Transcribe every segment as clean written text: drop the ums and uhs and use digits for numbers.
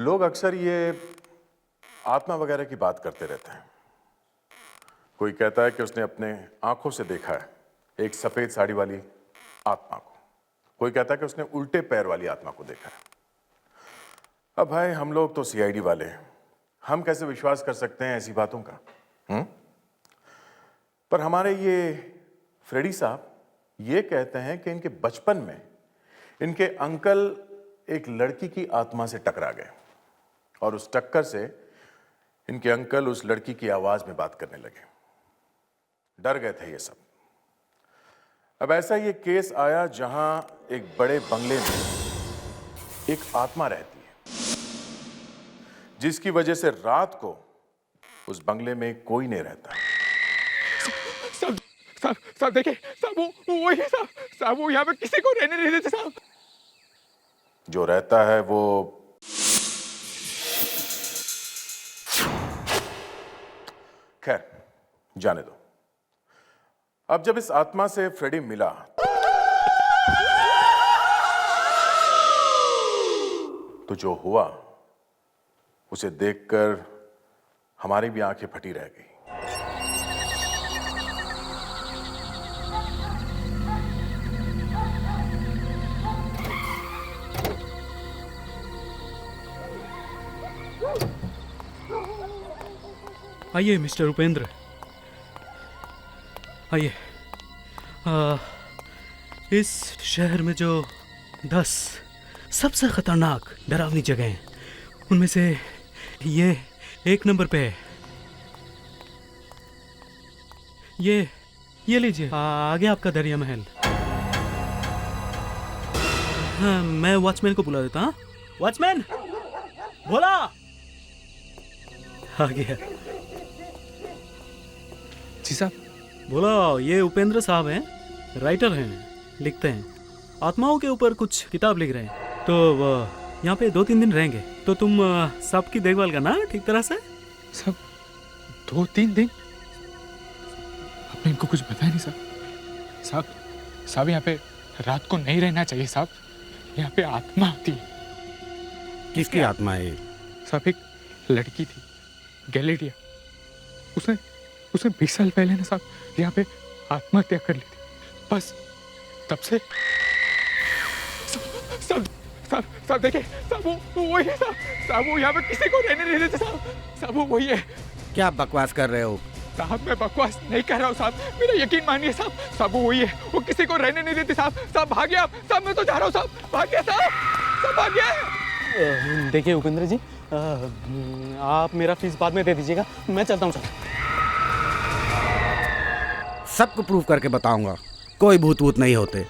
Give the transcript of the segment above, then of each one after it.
लोग अक्सर ये आत्मा वगैरह की बात करते रहते हैं। कोई कहता है कि उसने अपने आंखों से देखा है एक सफेद साड़ी वाली आत्मा को, कोई कहता है कि उसने उल्टे पैर वाली आत्मा को देखा है। अब भाई हम लोग तो सीआईडी वाले हैं, हम कैसे विश्वास कर सकते हैं ऐसी बातों का? पर हमारे ये फ्रेडी साहब ये कहते हैं कि इनके बचपन में इनके अंकल एक लड़की की आत्मा से टकरा गए और उस टक्कर से इनके अंकल उस लड़की की आवाज में बात करने लगे। डर गए थे ये सब। अब ऐसा ये केस आया जहां एक बड़े बंगले में एक आत्मा रहती है, जिसकी वजह से रात को उस बंगले में कोई नहीं रहता। साहब देखिए साहब, वो वही है साहब, वो यहाँ पे किसी को रहने नहीं देते साहब। जो रहता है वो खैर जाने दो। अब जब इस आत्मा से फ्रेडी मिला तो जो हुआ उसे देखकर हमारी भी आंखें फटी रह गई। आइए मिस्टर उपेंद्र, आइए। इस शहर में जो 10 सबसे खतरनाक डरावनी जगह हैं, उनमें से ये 1 नंबर पे है। ये लीजिए, आगे आपका दरिया महल। हाँ, मैं वॉचमैन को बुला देता हूँ। वॉचमैन, बोला। आ गया। जी साहब। बोला, ये उपेंद्र साहब हैं, राइटर हैं, लिखते हैं, आत्माओं के ऊपर कुछ किताब लिख रहे हैं। तो यहाँ पे 2-3 दिन रहेंगे, तो तुम सबकी देखभाल करना ठीक तरह से। साहब 2-3 दिन? आपने इनको कुछ बताया नहीं साहब? साहब यहाँ पे रात को नहीं रहना चाहिए साहब, यहाँ पे आत्मा आती है। किसकी आत्मा है? साहब एक लड़की थी, गैलेरिया, उसने 20 साल पहले ना साहब यहाँ पे आत्महत्या कर ली थी। बस तब से साहब देखिए साहब, वो वही है साहब, वो यहाँ पे किसी को रहने नहीं देते साहब, वो वही है। क्या बकवास कर रहे हो? साहब मैं बकवास नहीं कर रहा हूँ साहब, मेरा यकीन मानिए साहब, वो वही है, वो किसी को रहने नहीं देते साहब, भागिए आप साहब, मैं तो जा रहा हूँ साहब, भागिए साहब, भागिए। देखिए उपेंद्र जी, आप मेरा फीस बाद में दे दीजिएगा, मैं चलता हूँ सर। सबको प्रूव करके बताऊंगा, कोई भूत वूत नहीं होते।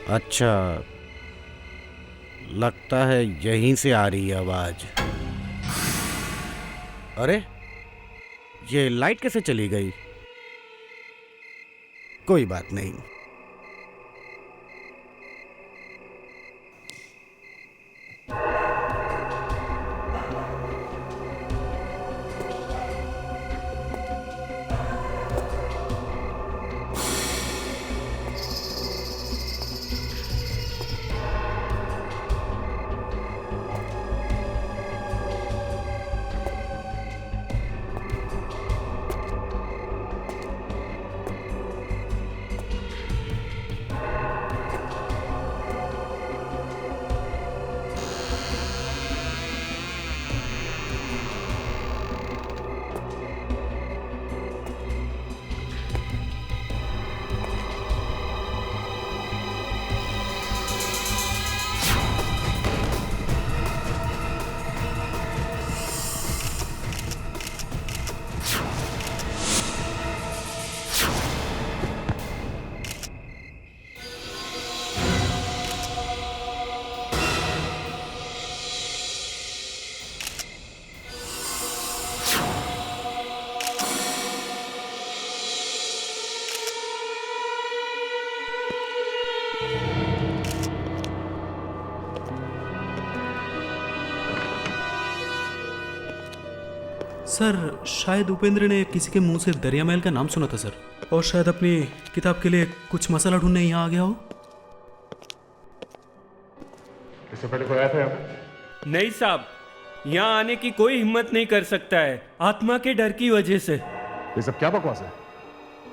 अच्छा, लगता है यहीं से आ रही है आवाज। अरे ये लाइट कैसे चली गई? कोई बात नहीं। सर शायद उपेंद्र ने किसी के मुंह से दरिया महल का नाम सुना था सर, और शायद अपनी किताब के लिए कुछ मसाला ढूंढने यहाँ आ गया हो। इससे पहले कोई आया था यहाँ? नहीं साहब, यहाँ आने की कोई हिम्मत नहीं कर सकता है, आत्मा के डर की वजह से। ये सब क्या बकवास है?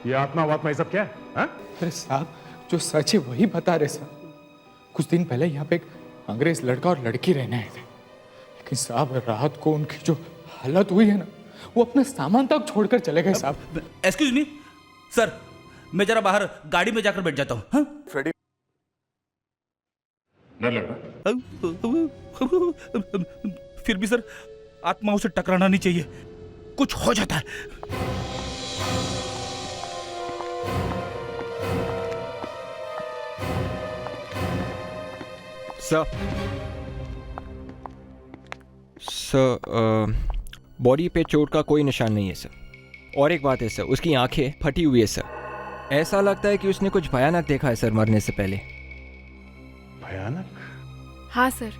ये आत्मा वात्मा ये सब क्या है? हाँ? अरे साहब, जो सच है वही बता रहे साहब। कुछ दिन पहले यहाँ पे एक अंग्रेज लड़का और लड़की रहने आए थे, लेकिन साहब रात को उनकी जो हालत हुई है ना, वो अपना सामान तक छोड़कर चले गए साहब। एक्सक्यूज मी सर, मैं जरा बाहर गाड़ी में जाकर बैठ जाता हूँ। हाँ? फ्रेडी, डर लग रहा? फिर भी सर, आत्माओं से टकराना नहीं चाहिए, कुछ हो जाता है। सर, बॉडी पे चोट का कोई निशान नहीं है सर। और एक बात है सर, उसकी आंखें फटी हुई है सर। ऐसा लगता है कि उसने कुछ भयानक देखा है सर मरने से पहले। भयानक? हाँ सर,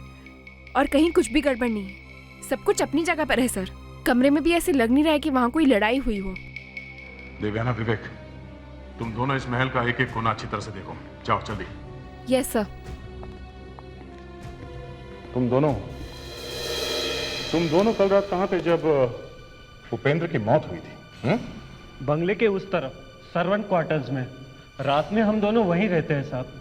और कहीं कुछ भी गड़बड़ नहीं है, सब कुछ अपनी जगह पर है सर। कमरे में भी ऐसे लग नहीं रहा है कि वहाँ कोई लड़ाई हुई हो। देवयाना, विवेक, तुम दोनों इस महल का एक एक कोना अच्छी तरह से देखो। जाओ जल्दी। Yes sir. तुम दोनों कल रात कहाँ थे जब उपेंद्र की मौत हुई थी? बंगले के उस तरफ सर्वेंट क्वार्टर्स में। रात में हम दोनों वहीं रहते हैं साहब।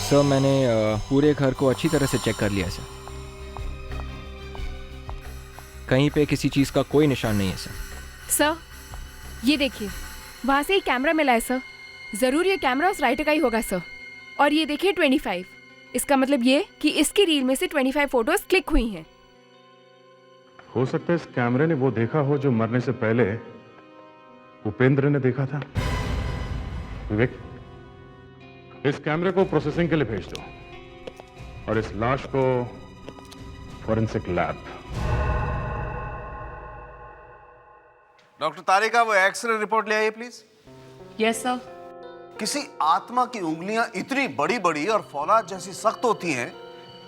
सर, मैंने पूरे घर को अच्छी तरह से चेक कर लिया सर। कहीं पे किसी चीज़ का कोई निशान नहीं है सर। सर ये देखिए, वहाँ से एक कैमरा मिला है सर। ज़रूर ये कैमरा उस राइटर का ही होगा सर। और ये देखिए 25, इसका मतलब ये कि इसकी रील में से 25 फोटोज क्लिक हुई हैं। हो सकता है इस कैमरे ने वो देखा हो जो मरने से पहले उपेंद्र ने देखा था। विवेक, इस कैमरे को प्रोसेसिंग के लिए भेज दो और इस लाश को फॉरेंसिक लैब। डॉक्टर तारिका, वो एक्सरे रिपोर्ट ले आइए प्लीज। Yes sir. किसी आत्मा की उंगलियां इतनी बड़ी बड़ी और फौलाद जैसी सख्त होती हैं,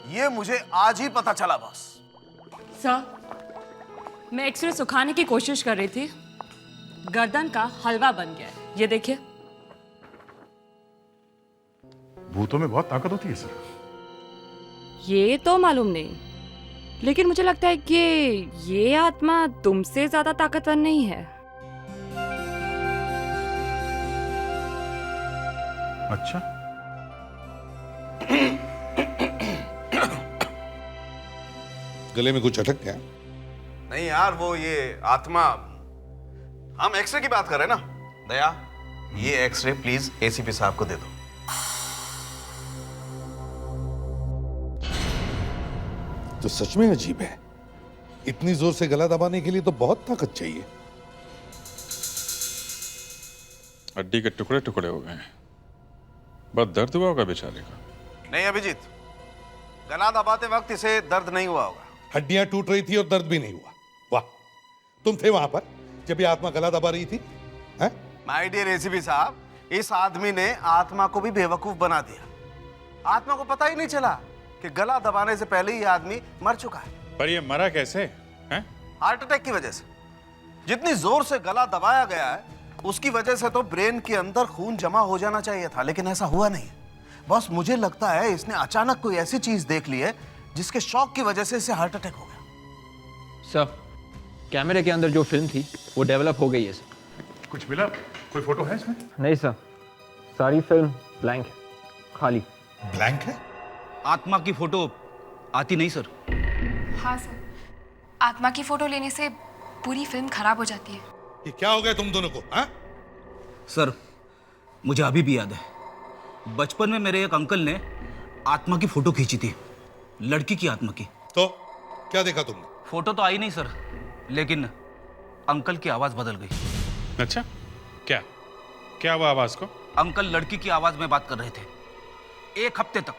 ये मुझे आज ही पता चला बॉस। सर, मैं एक्सरे सुखाने की कोशिश कर रही थी, गर्दन का हलवा बन गया है, ये देखिए। भूतों में बहुत ताकत होती है सर। ये तो मालूम नहीं, लेकिन मुझे लगता है कि ये आत्मा तुमसे ज्यादा ताकतवर नहीं है। अच्छा, गले में कुछ अटक गया? नहीं यार, वो ये आत्मा, हम एक्सरे की बात कर रहे हैं ना। दया, ये एक्सरे प्लीज एसीपी साहब को दे दो। तो सच में अजीब है, इतनी जोर से गला दबाने के लिए तो बहुत ताकत चाहिए। हड्डी के टुकड़े टुकड़े हो गए हैं, बहुत दर्द हुआ होगा बेचारे का। नहीं अभिजीत, गला दबाते वक्त इसे दर्द नहीं हुआ होगा। हड्डियां टूट रही थी और दर्द भी नहीं हुआ। वाह, तुम थे वहां पर जब ये आत्मा गला दबा रही थी? हैं? माय डियर एसीपी साहब, इस आदमी ने आत्मा को भी बेवकूफ बना दिया। आत्मा को पता ही नहीं चला कि गला दबाने से पहले ही आदमी मर चुका है। पर ये मरा कैसे हैं? हार्ट अटैक की वजह से। जितनी जोर से गला दबाया गया है, उसकी वजह से तो ब्रेन के अंदर खून जमा हो जाना चाहिए था, लेकिन ऐसा हुआ नहीं। बस मुझे लगता है इसने अचानक कोई ऐसी चीज देख ली है जिसके शॉक की वजह से इसे हार्ट अटैक हो गया। सर, कैमरे के अंदर जो फिल्म थी वो डेवलप हो गई है सर। कुछ मिला? कोई फोटो है इसमें? नहीं सर, सारी फिल्म ब्लैंक है, खाली। ब्लैंक है? आत्मा की फोटो आती नहीं सर। हाँ सर, आत्मा की फोटो लेने से पूरी फिल्म खराब हो जाती है। ये क्या हो गया तुम दोनों को? हाँ? सर, मुझे अभी भी याद है, बचपन में मेरे एक अंकल ने आत्मा की फोटो खींची थी। लड़की की आत्मा की। तो क्या देखा तुमने? फोटो तो आई नहीं सर, लेकिन अंकल की आवाज बदल गई। अच्छा, क्या क्या हुआ आवाज को? अंकल लड़की की आवाज में बात कर रहे थे 1 हफ्ते तक।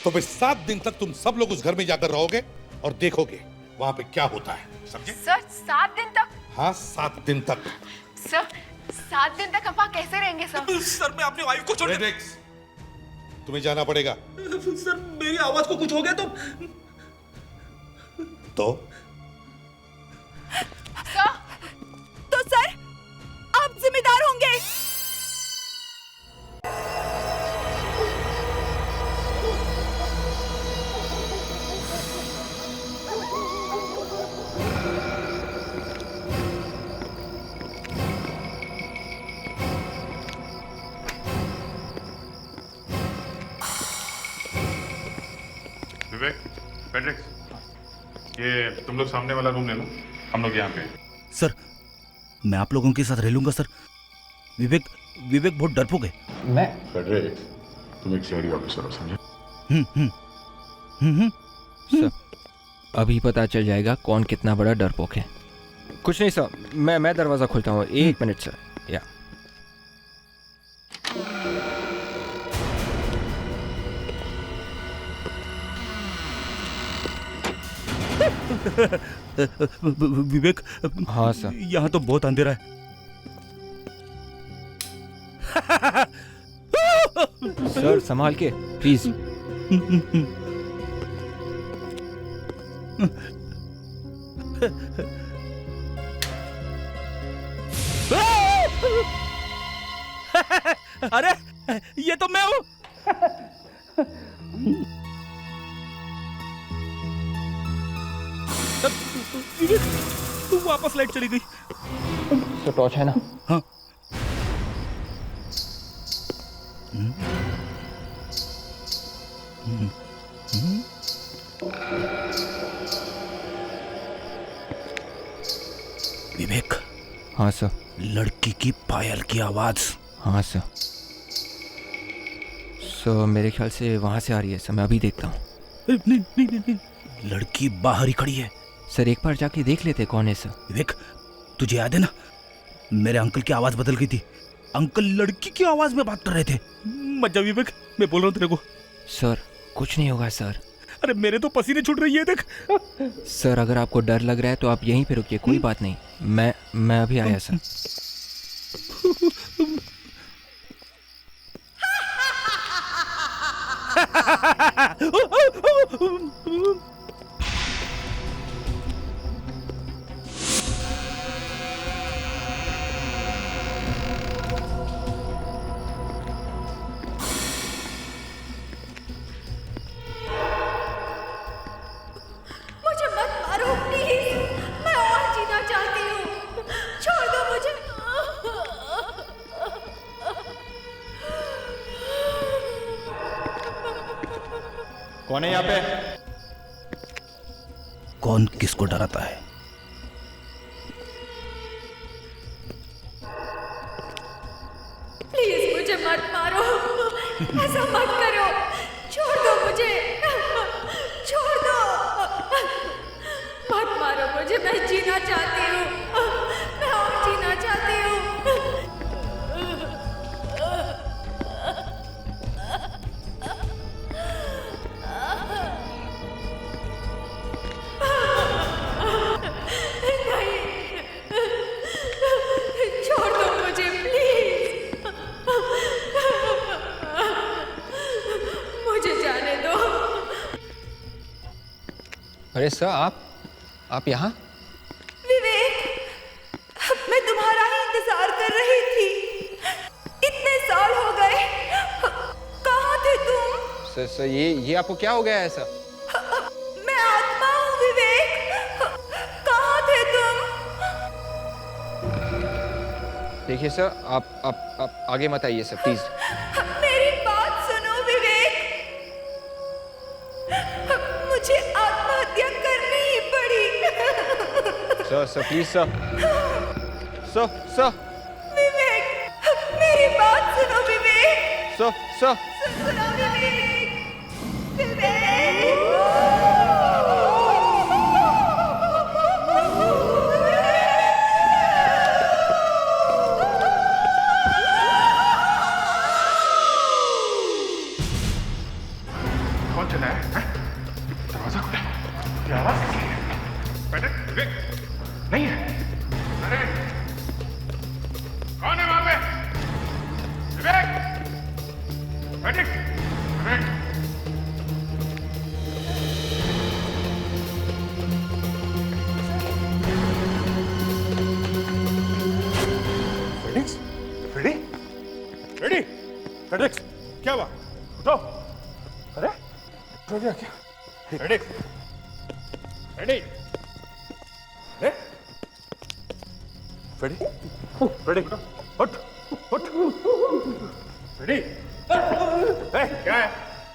तो फिर 7 दिन तक तुम सब लोग उस घर में जाकर रहोगे और देखोगे वहां पे क्या होता है, समझे? सर 7 दिन तक? हाँ, 7 दिन तक। सर 7 दिन तक हम वहाँ कैसे रहेंगे सर? सर मैं अपनी वाइफ को छोड़ तुम्हें जाना पड़ेगा। सर मेरी आवाज को कुछ हो गया तो सर आप जिम्मेदार होंगे। विवेक, फेड्रिक्स, ये तुम लोग सामने वाला रूम ले लो, हम लोग यहाँ पे। सर मैं आप लोगों के साथ रह लूंगा सर। विवेक बहुत डरपोक है। मैं फेड्रिक्स, तुम एक सीआईडी ऑफिसर हो, समझे? सर अभी पता चल जाएगा कौन कितना बड़ा डरपोक है। कुछ नहीं सर, मैं दरवाज़ा खोलता हूँ, 1 मिनट सर। या विवेक। हाँ सर। यहाँ तो बहुत अंधेरा है। सर संभाल के प्लीज। अरे ये तो मैं हूँ। वापस लाइट चली गई। तो टॉर्च है ना? हाँ। विवेक। हाँ सर। लड़की की पायल की आवाज। हाँ सर। सर मेरे ख्याल से वहां से आ रही है सर, मैं अभी देखता हूँ। नहीं, लड़की बाहर ही खड़ी है। सर एक बार जाके देख लेते कौन है सर। विवेक तुझे याद है ना, मेरे अंकल की आवाज बदल गई थी। अंकल लड़की की आवाज में बात कर रहे थे। मत जा विवेक, मैं बोल रहा हूँ तेरे को। सर कुछ नहीं होगा सर। अरे मेरे तो पसीने छूट रही है, देख। सर अगर आपको डर लग रहा है तो आप यहीं पे रुकिए, कोई बात नहीं, मैं अभी आया सर। मुझे मत मारो प्लीज, मैं और जीना चाहती हूँ, छोड़ दो मुझे। कौन है यहाँ पे? कौन किसको डराता है? प्लीज मुझे मत मारो, ऐसा मत करो, छोड़ दो मुझे, छोड़ दो, मत मारो मुझे, मैं जीना चाहती हूँ, मैं और जीना चाहती हूँ। छोड़ दो मुझे प्लीज, मुझे जाने दो। अरे सर आप यहाँ? विवेक, मैं तुम्हारा ही इंतजार कर रही थी, इतने साल हो गए, कहाँ थे तुम? सर ये आपको क्या हो गया है सर? मैं आत्मा हूँ विवेक, कहाँ थे तुम? देखिए सर आप आगे मत आइए सर प्लीज। मेरी बात सुनो विवेक, मुझे आत्महत्या करनी ही पड़ी। सर प्लीज सर विवेक मेरी बात सुनो विवेक, सर सुनो विवेक। फ्रेडिक्स, फ्रेडी, फ्रेडी, फ्रेडिक्स, क्या हुआ? उठो। अरे उठो गया क्या? फ्रेडिक्स, फ्रेडी, अरे फ्रेडी, फ्रेडी, उठ, उठ, फ्रेडी, क्या है?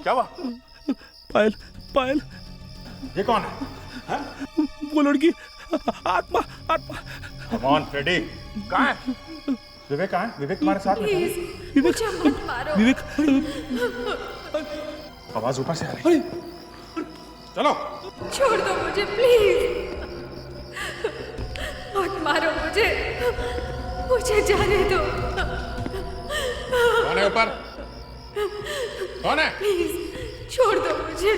क्या हुआ? पायल, पायल, ये कौन है? हाँ? वो लड़की, आत्मा, आत्मा। Come on, फ्रेडी, कहाँ है? विवेक कहाँ है? विवेक तुम्हारे साथ में था? विवेक, विवेक, आवाज ऊपर से आ रही है। चलो। छोड़ दो मुझे प्लीज, मत मारो मुझे, मुझे जाने दो। कौन है ऊपर? कौन है? प्लीज छोड़ दो मुझे,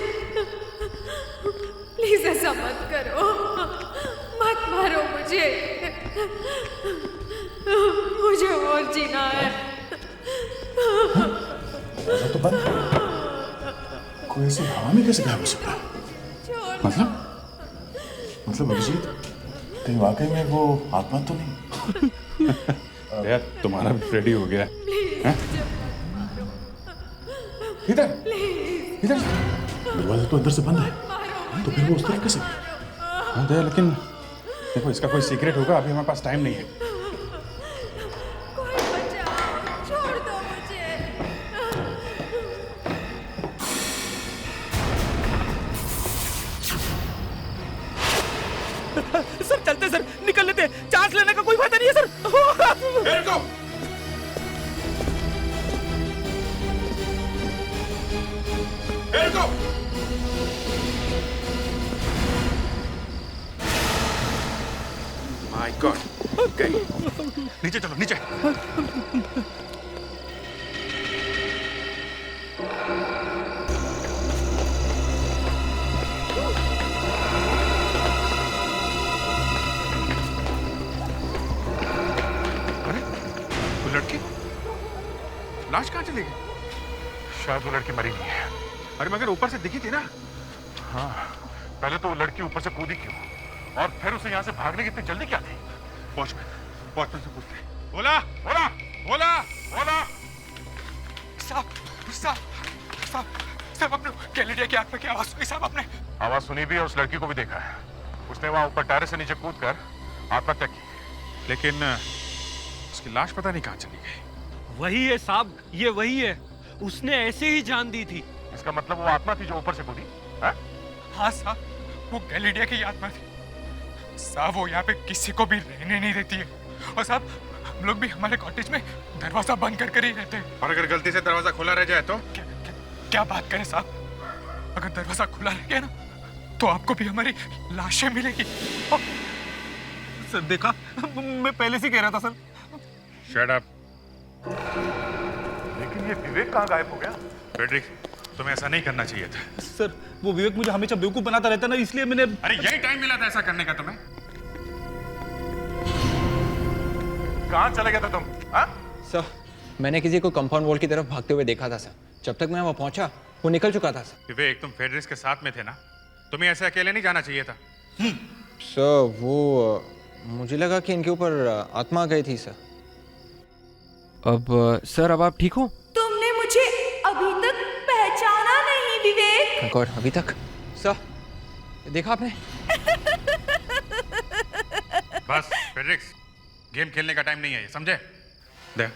प्लीज ऐसा मत करो, मत मारो मुझे, मुझे और जीना है। दरवाजा तो बंद है। कोई ऐसी हवा में कैसे गायब हो सकता है? मतलब अभिजीत, कहीं वाकई में वो आत्मा तो नहीं? यार तुम्हारा भी फ्रेडी हो गया। इधर, इधर। दरवाजा तो अंदर से बंद है, तो फिर वो उस तरफ कैसे? हाँ दया, लेकिन देखो इसका कोई सीक्रेट होगा, अभी हमारे पास टाइम नहीं है। कोई बचाओ, छोड़ दो मुझे। सर चलते सर, निकल लेते, चांस लेने का कोई फायदा नहीं है सर। माय गॉड, नीचे चलो, नीचे। लड़की लाश कहाँ चली गई? शायद वो लड़की मरी नहीं है। अरे मगर ऊपर से दिखी थी ना। हाँ, पहले तो वो लड़की ऊपर से कूदी क्यों, और फिर उसे यहाँ से भागने की इतनी जल्दी क्या थी? वॉचमैन से पूछते। बोला, बोला, बोला, बोला। साहब, साहब, साहब, साहब, आपने गैलेरिया की आत्मा की आवाज सुनी? साहब आपने आवाज सुनी भी है, उस लड़की को भी देखा है। उसने वहां ऊपर टायर से नीचे कूद कर आत्महत्या की, लेकिन उसकी लाश पता नहीं कहाँ चली गई। वही है साहब, ये वही है, उसने ऐसे ही जान दी थी। इसका मतलब वो आत्मा थी जो ऊपर से कूदी? हाँ साहब, वो गैलेरिया की आत्मा थी साहब। वो यहाँ पे किसी को भी रहने नहीं देती है, और साहब हम लोग भी हमारे कॉटेज में दरवाजा बंद कर कर ही रहते हैं। और अगर गलती से दरवाजा खुला रह जाए तो? क्या बात करें साहब, अगर दरवाजा खुला रह गया ना तो आपको भी हमारी लाशें मिलेगी। सर देखा, मैं पहले से कह रहा था सर। Shut up. लेकिन ये विवेक कहाँ गायब हो गया? फ्रेडरिक, तुम्हें ऐसा नहीं करना चाहिए था। सर वो विवेक मुझे हमेशा बेवकूफ बनाता रहता ना, इसलिए मैंने। अरे यही टाइम मिला था ऐसा करने का तुम्हें। कहाँ चले गए थे तुम? सर मैंने किसी को कंपाउंड वॉल की तरफ भागते हुए देखा था सर। जब तक मैं वहां पहुंचा वो निकल चुका था सर। विवेक, तुम फ्रेडरिक के साथ में थे ना, तुम्हें ऐसे अकेले नहीं जाना चाहिए था। सर वो मुझे लगा कि इनके ऊपर आत्मा गई थी सर। अब सर अब आप ठीक हो? तुमने मुझे अभी तक पहचाना नहीं विवेक। गॉड, अभी तक? सर देखा आपने? बस फ्रेडरिक, गेम खेलने का टाइम नहीं है ये, समझे? देख,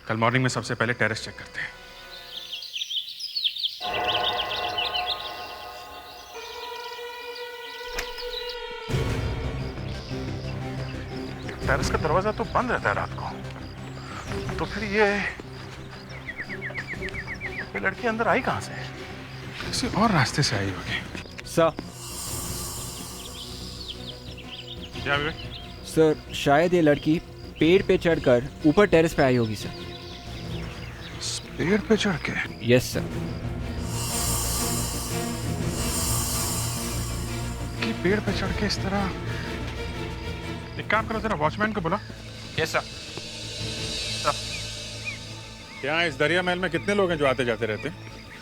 कल मॉर्निंग में सबसे पहले टेरेस चेक करते हैं। टेरेस का दरवाजा तो बंद रहता है रात को, तो फिर ये लड़की अंदर आई कहां से? किसी और रास्ते से आई होगी। सर क्या विवेक? सर शायद ये लड़की पेड़ पे चढ़कर ऊपर टेरेस पे आई होगी सर। पेड़ पे चढ़ के? Yes sir. कि पेड़ पे चढ़ के इस तरह? एक काम करो, जरा वॉचमैन को बुला। Yes sir. यहाँ इस दरिया महल में कितने लोग हैं जो आते जाते रहते हैं?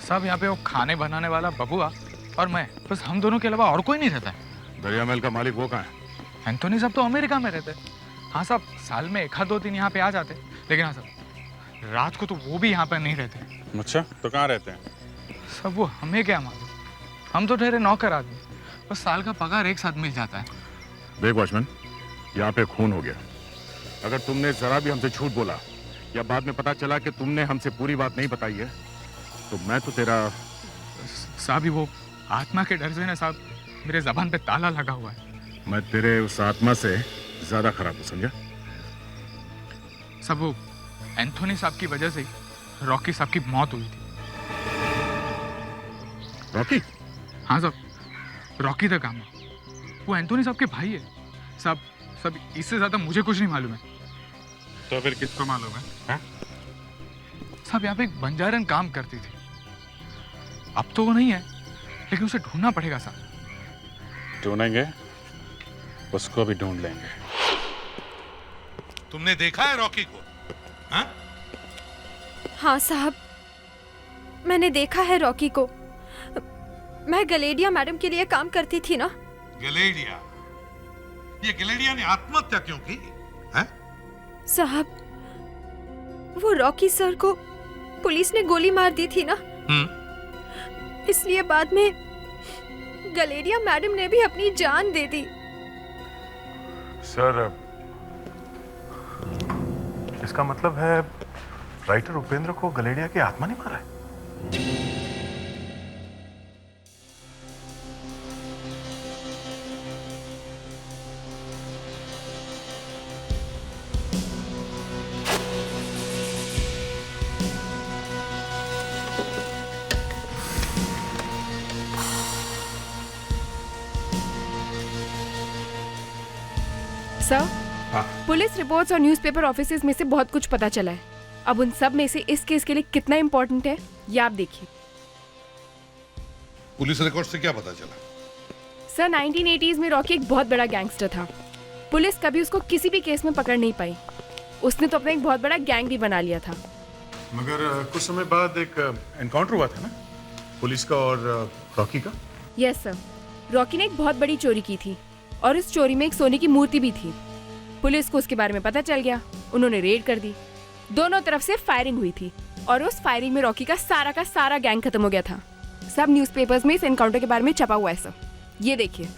सब यहाँ पे वो खाने बनाने वाला बबुआ और मैं, बस हम दोनों के अलावा और कोई नहीं रहता है। दरिया महल का मालिक वो कहाँ है? एंथोनी साहब तो अमेरिका में रहते हैं। हाँ साहब, साल में 1-2 दिन यहाँ पे आ जाते, लेकिन हाँ साहब रात को तो वो भी यहाँ पर नहीं रहते। अच्छा, तो कहाँ रहते हैं? सब वो हमें क्या मालूम, हम तो ठहरे नौकर आदमी, बस साल का पगार एक साथ मिल जाता है। देख वॉचमैन, यहाँ पे खून हो गया। अगर तुमने जरा भी हमसे झूठ बोला या बाद में पता चला कि तुमने हमसे पूरी बात नहीं बताई है तो मैं तो तेरा... साहब वो आत्मा के डर से ना साहब मेरे जबान पे ताला लगा हुआ है। मैं तेरे उस आत्मा से ज्यादा खराब हूँ, समझा? सब वो एंथोनी साहब की वजह से ही रॉकी साहब की मौत हुई थी। रॉकी? हाँ साहब, रॉकी द गामा, वो एंथोनी साहब के भाई है साहब। सब इससे ज्यादा मुझे कुछ नहीं मालूम है। तो फिर किसको मालूम है? साहब यहाँ पे एक बंजारन काम करती थी, अब तो वो नहीं है, लेकिन उसे ढूंढना पड़ेगा साहब। ढूंढेंगे, उसको भी ढूंढ लेंगे। तुमने देखा है रॉकी को? हाँ? हाँ साहब, मैंने देखा है रॉकी को। मैं गलेडिया मैडम के लिए काम करती थी ना। गलेडिया? ये गलेडिया ने आत्महत्या क्यों की? हैं? साहब, वो रॉकी सर को पुलिस ने गोली मार दी थी ना, इसलिए बाद में गलेडिया मैडम ने भी अपनी जान दे दी। सर, इसका मतलब है राइटर उपेंद्र को गलेडिया की आत्मा ने मारा है? सर, पुलिस रिपोर्ट्स और न्यूज़पेपर ऑफिसेज में से बहुत कुछ पता चला है। अब उन सब में से इस केस के लिए कितना इंपॉर्टेंट है ये आप देखिए। पुलिस रिकॉर्ड से क्या पता चला? सर, 1980s में रॉकी एक बहुत बड़ा गैंगस्टर था। पुलिस कभी उसको किसी भी केस में पकड़ नहीं पाई। उसने तो अपना एक बहुत बड़ा गैंग भी बना लिया था। मगर कुछ समय बाद एक एनकाउंटर हुआ था ना, पुलिस का और रॉकी का? यस सर, रॉकी ने एक बहुत बड़ी चोरी की थी और इस चोरी में एक सोने की मूर्ति भी थी। पुलिस को उसके बारे में पता चल गया, उन्होंने रेड कर दी। दोनों तरफ से फायरिंग हुई थी और उस फायरिंग में रॉकी का सारा गैंग खत्म हो गया था। सब न्यूज़पेपर्स में इस एनकाउंटर के बारे में छपा हुआ है सर, ये देखिए।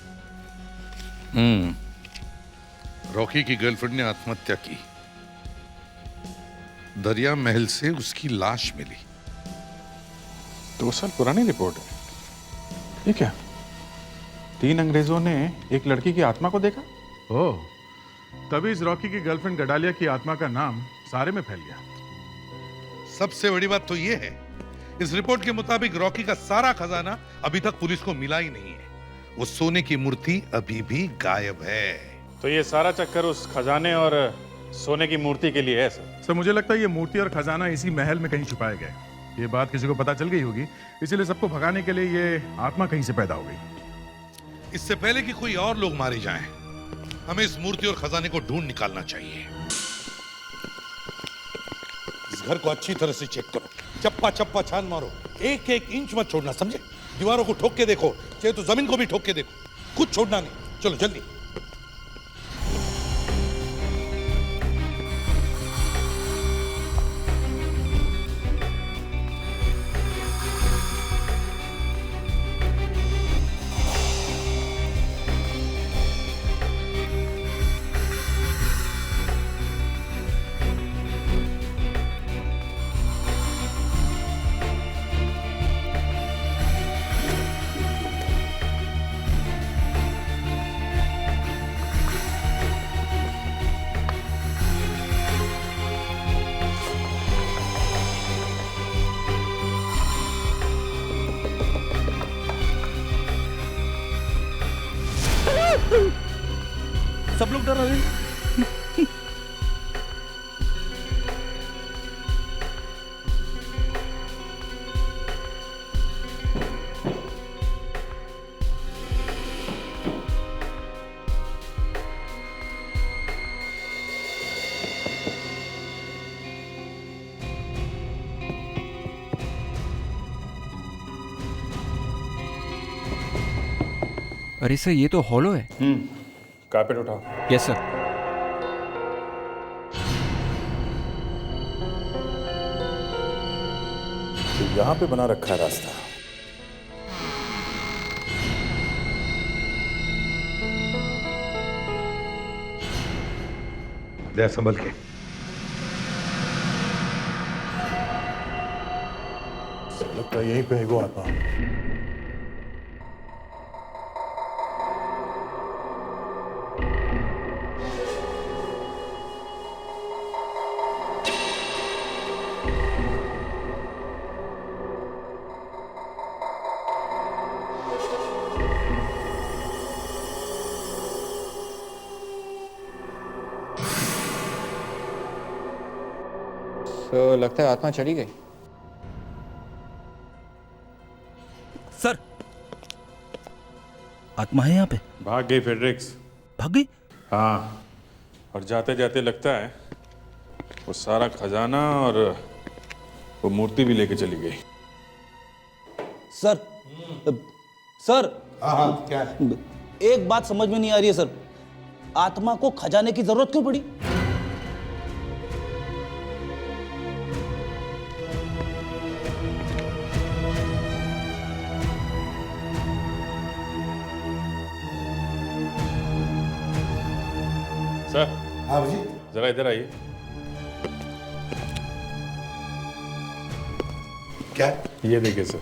रॉकी की गर्लफ्रेंड ने आत्महत्या की, दरिया महल से उसकी लाश मिली। 2 साल पुरानी रिपोर्ट है ये क्या? 3 अंग्रेजों ने एक लड़की की आत्मा को देखा? ओह, तभी इस रॉकी की गर्लफ्रेंड गडालिया की आत्मा का नाम सारे में फैल गया। सबसे बड़ी बात तो यह है, इस रिपोर्ट के मुताबिक रॉकी का सारा खजाना अभी तक पुलिस को मिला ही नहीं है। वो सोने की मूर्ति अभी भी गायब है। तो ये सारा चक्कर उस खजाने और सोने की मूर्ति के लिए है सर? सर, मुझे लगता है ये मूर्ति और खजाना इसी महल में कहीं छुपाए गए। ये बात किसी को पता चल गई होगी, इसीलिए सबको भगाने के लिए ये आत्मा कहीं से पैदा हो गई। इससे पहले कि कोई और लोग मारे जाएं, हमें इस मूर्ति और खजाने को ढूंढ निकालना चाहिए। इस घर को अच्छी तरह से चेक करो, चप्पा चप्पा छान मारो, एक एक इंच मत छोड़ना, समझे? दीवारों को ठोक के देखो, चाहे तो जमीन को भी ठोक के देखो, कुछ छोड़ना नहीं। चलो जल्दी। सब लोग डर रहे हैं। अरे सर ये तो हॉलो है। कारपेट उठाओ। Yes sir. तो यहाँ पे बना रखा है रास्ता। ले संभल के। लगता है यहीं पे है वो आत्मा। तो लगता है आत्मा चली गई। सर, आत्मा है यहाँ पे? भाग गई फेड्रिक्स। भाग गई? हाँ, और जाते जाते लगता है वो सारा खजाना और वो मूर्ति भी लेके चली गई। सर, सर, हाँ क्या? एक बात समझ में नहीं आ रही है सर, आत्मा को खजाने की जरूरत क्यों पड़ी? सर। हाँ जी। जरा इधर आइए। क्या? ये देखिए सर।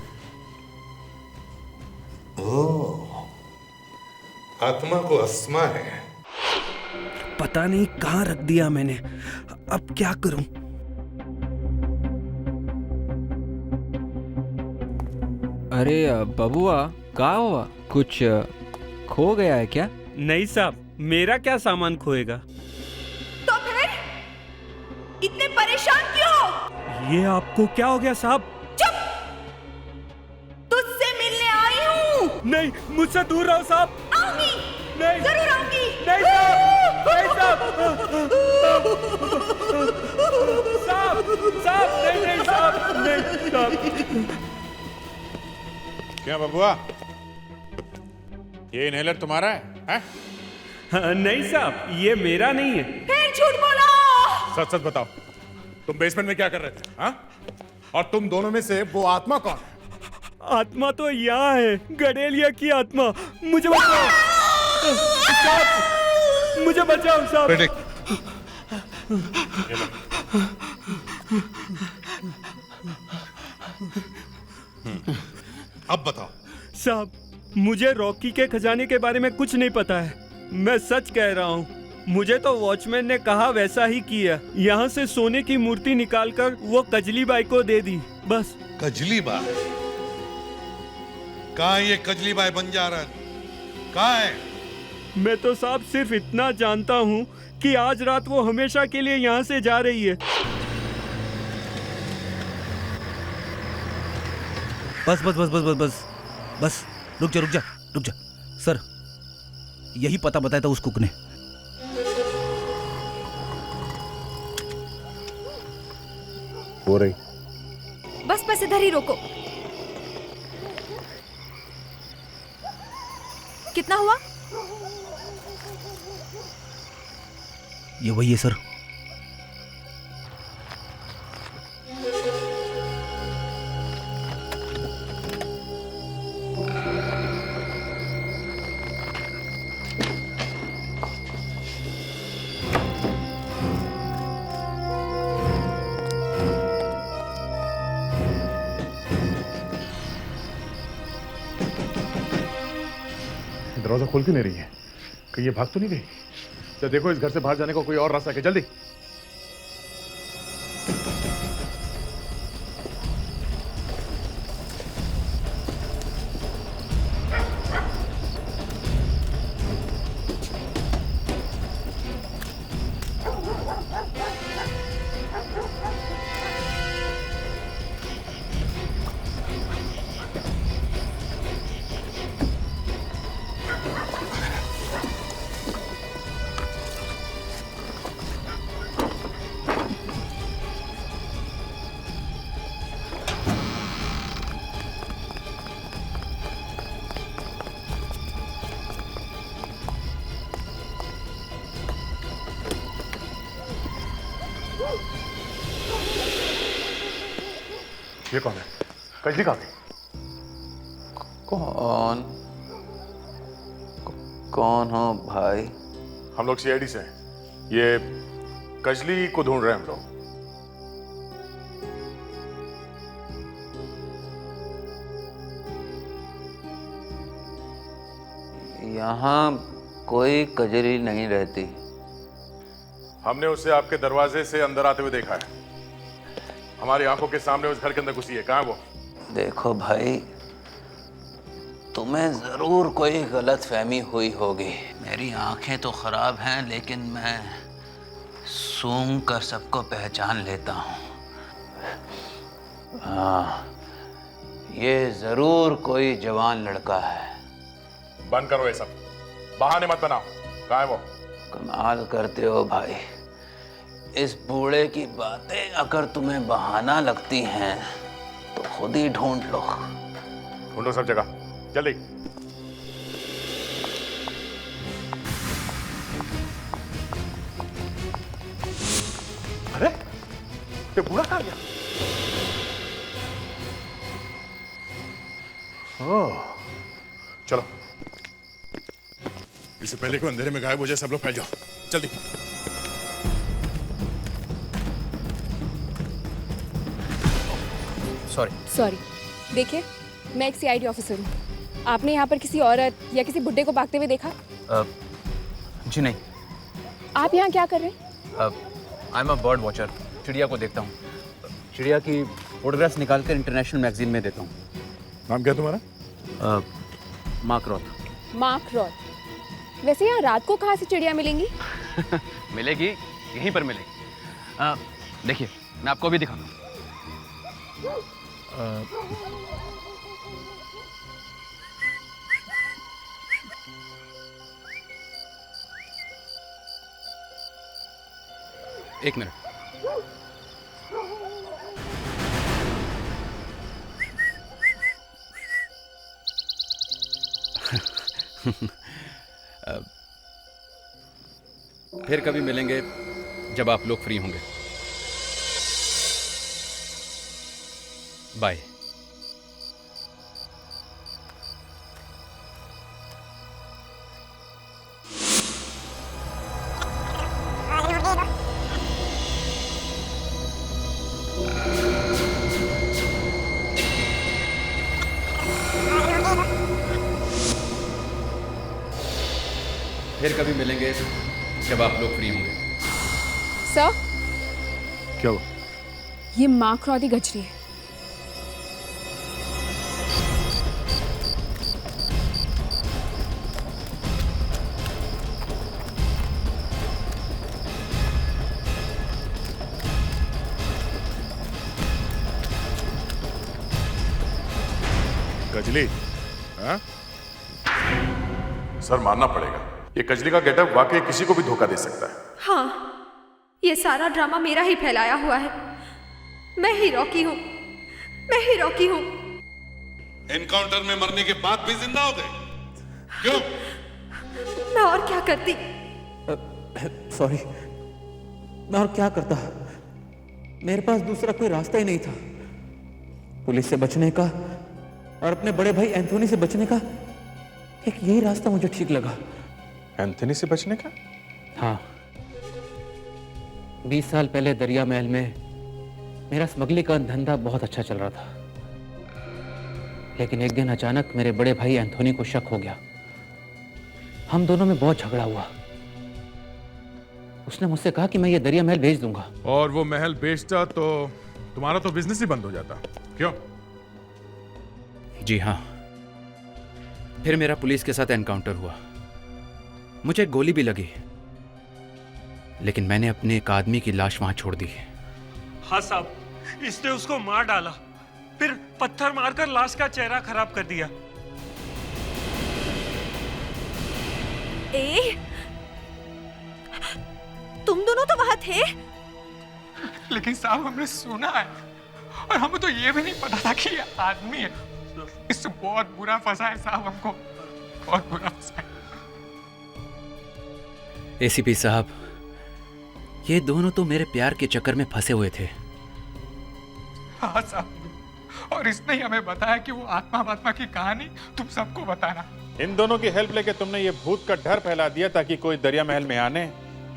ओह, आत्मा को अस्मा है। पता नहीं कहाँ रख दिया मैंने, अब क्या करूं? अरे बबुआ, कहाँ हुआ? कुछ खो गया है क्या? नहीं साहब, मेरा क्या सामान खोएगा? तो फिर इतने परेशान क्यों? ये आपको क्या हो गया साहब? चुप! तुझसे मिलने आई हूँ। नहीं, मुझसे दूर रहो साहब। आऊंगी। नहीं, जरूर आऊंगी। नहीं साहब, नहीं साहब, साहब, नहीं साहब, नहीं साहब। क्या बबुआ, ये इनहेलर तुम्हारा है? नहीं साहब, ये मेरा नहीं है। फिर झूठ बोला। सच सच बताओ, तुम बेसमेंट में क्या कर रहे थे? हाँ? और तुम दोनों में से वो आत्मा कौन है? आत्मा तो यहाँ है, गडेलिया की आत्मा। मुझे बचाओ साहब, मुझे बचाओ साहब। अब बताओ साहब, मुझे रॉकी के खजाने के बारे में कुछ नहीं पता है। मैं सच कह रहा हूँ, मुझे तो वॉचमैन ने कहा वैसा ही किया। यहाँ से सोने की मूर्ति निकालकर वो कजली बाई को दे दी, बस। कजली बाई? कहाँ ये कजली बाई बंजारन? कहाँ है? मैं तो साहब सिर्फ इतना जानता हूँ कि आज रात वो हमेशा के लिए यहाँ से जा रही है। बस बस बस बस बस बस बस, रुक जा रुक जा रुक जा। सर, यही पता बताया था उस कुक ने। हो रही। बस बस इधर ही रोको। कितना हुआ? ये वही है सर। दरवाजा खोल क्यों नहीं रही है? कहीं ये भाग तो नहीं गई? तो देखो इस घर से बाहर जाने का कोई और रास्ता है, जल्दी। ये कौन है? कजली कहाँ गई? कौन हो भाई? हम लोग सीआईडी से हैं। ये कजली को ढूंढ रहे हैं हम लोग। यहाँ कोई कजली नहीं रहती। हमने उसे आपके दरवाजे से अंदर आते हुए देखा है। हमारी आंखों के सामने उस घर के अंदर घुसी है। कहाँ है वो? देखो भाई, तुम्हें जरूर कोई गलत फहमी हुई होगी। मेरी आंखें तो खराब हैं, लेकिन मैं सूंघ कर सबको पहचान लेता हूँ। हाँ, ये जरूर कोई जवान लड़का है। बंद करो ये सब, बहाने मत बनाओ। कहाँ है वो? कमाल करते हो भाई। इस बूढ़े की बातें अगर तुम्हें बहाना लगती हैं तो खुद ही ढूंढ लो। ढूंढो सब जगह, जल्दी। अरे ये बूढ़ा कहाँ गया? ओह, चलो, इससे पहले कोई अंधेरे में गायब हो जाए सब लोग फैल जाओ, जल्दी। सॉरी, देखिए, मैं एक सीआईडी ऑफिसर हूँ। आपने यहाँ पर किसी औरत या किसी बुड्ढे को भागते हुए देखा? जी नहीं। आप यहाँ क्या कर रहे हैं? I am a bird watcher. चिड़िया को देखता हूँ। चिड़िया की फोटोग्राफ्स निकाल कर इंटरनेशनल मैगजीन में देता हूँ। नाम क्या तुम्हारा? मार्क रॉथ। मार्क रॉथ। वैसे यहाँ रात को कहाँ से चिड़िया मिलेंगी? मिलेगी, यहीं पर मिलेगी। देखिए, मैं आपको भी दिखाऊंगा। एक मिनट। फिर कभी मिलेंगे जब आप लोग फ्री होंगे। बाय। फिर कभी मिलेंगे जब आप लोग फ्री होंगे। सर, क्या हुआ? ये मार्क रॉथ की गजरी है। कजली? हाँ? सर, मानना पड़ेगा, ये कजली का गेटअप वाकई किसी को भी धोखा दे सकता है। हाँ, ये सारा ड्रामा मेरा ही फैलाया हुआ है। मैं ही रॉकी हूँ। एनकाउंटर में मरने के बाद भी जिंदा हो गए? क्यों? मैं और क्या करती? सॉरी, मैं और क्या करता? मेरे पास दूसरा कोई रास्ता ही नहीं था। पुलिस से बचने का और अपने बड़े भाई एंथोनी से बचने का एक यही रास्ता मुझे ठीक लगा। एंथोनी से बचने का? हाँ, 20 साल पहले दरिया महल में मेरा स्मगलिंग का धंधा बहुत अच्छा चल रहा था, लेकिन एक दिन अचानक मेरे बड़े भाई एंथोनी को शक हो गया। हम दोनों में बहुत झगड़ा हुआ। उसने मुझसे कहा कि मैं ये दरिया महल बेच दूंगा। और वो महल बेचता तो तुम्हारा तो बिजनेस ही बंद हो जाता। क्यों? जी हाँ, फिर मेरा पुलिस के साथ एनकाउंटर हुआ। मुझे एक गोली भी लगी, लेकिन मैंने अपने एक आदमी की लाश वहां छोड़ दी। हाँ साहब, इसने उसको मार डाला, फिर पत्थर मारकर लाश का चेहरा खराब कर दिया। तुम दोनों तो वहां थे। लेकिन साहब, हमने सुना है और हमें तो ये भी नहीं पता था कि ये आदमी है। इससे बहुत बुरा फंसा है साहब, हमको बहुत बुरा फंसा है। एसीपी साहब, ये दोनों तो मेरे प्यार के चक्कर में फंसे हुए थे। हाँ साहब, और इसने ही हमें बताया कि वो आत्मा की कहानी तुम सबको बताना। इन दोनों की हेल्प लेके तुमने ये भूत का डर फैला दिया ताकि कोई दरिया महल में आने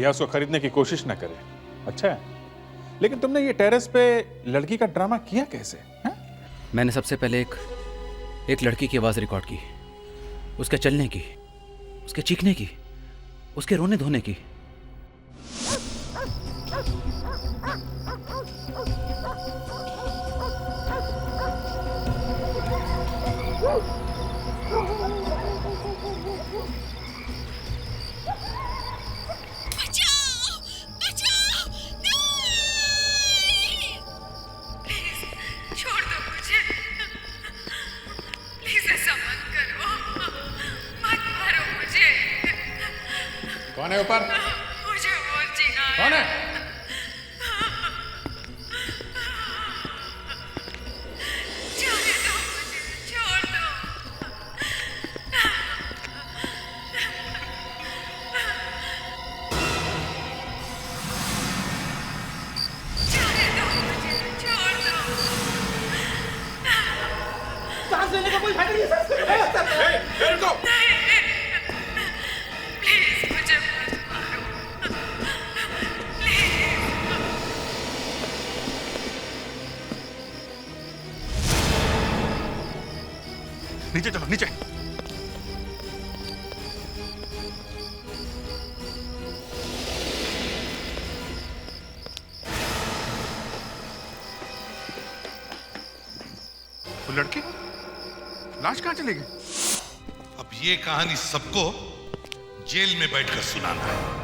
या उसको खरीदने की कोशिश न करे। अच्छा है, लेकिन तुमने ये टेरेस पे लड़की का ड्रामा किया कैसे? मैंने सबसे पहले एक लड़की की आवाज़ रिकॉर्ड की, उसके चलने की, उसके चीखने की, उसके रोने धोने की। कौन है ऊपर? मुझे और जीना है। कौन है? जाने दो मुझे, छोड़ दो। जाने दो मुझे, छोड़ दो। सांस लेने का कोई फायदा नहीं है सर। रुको। प्लीज मुझे मत मारो। प्लीज। नीचे चलो, नीचे। वो लड़की लाश कहाँ चली गई? अब ये कहानी सबको जेल में बैठकर सुनाना है।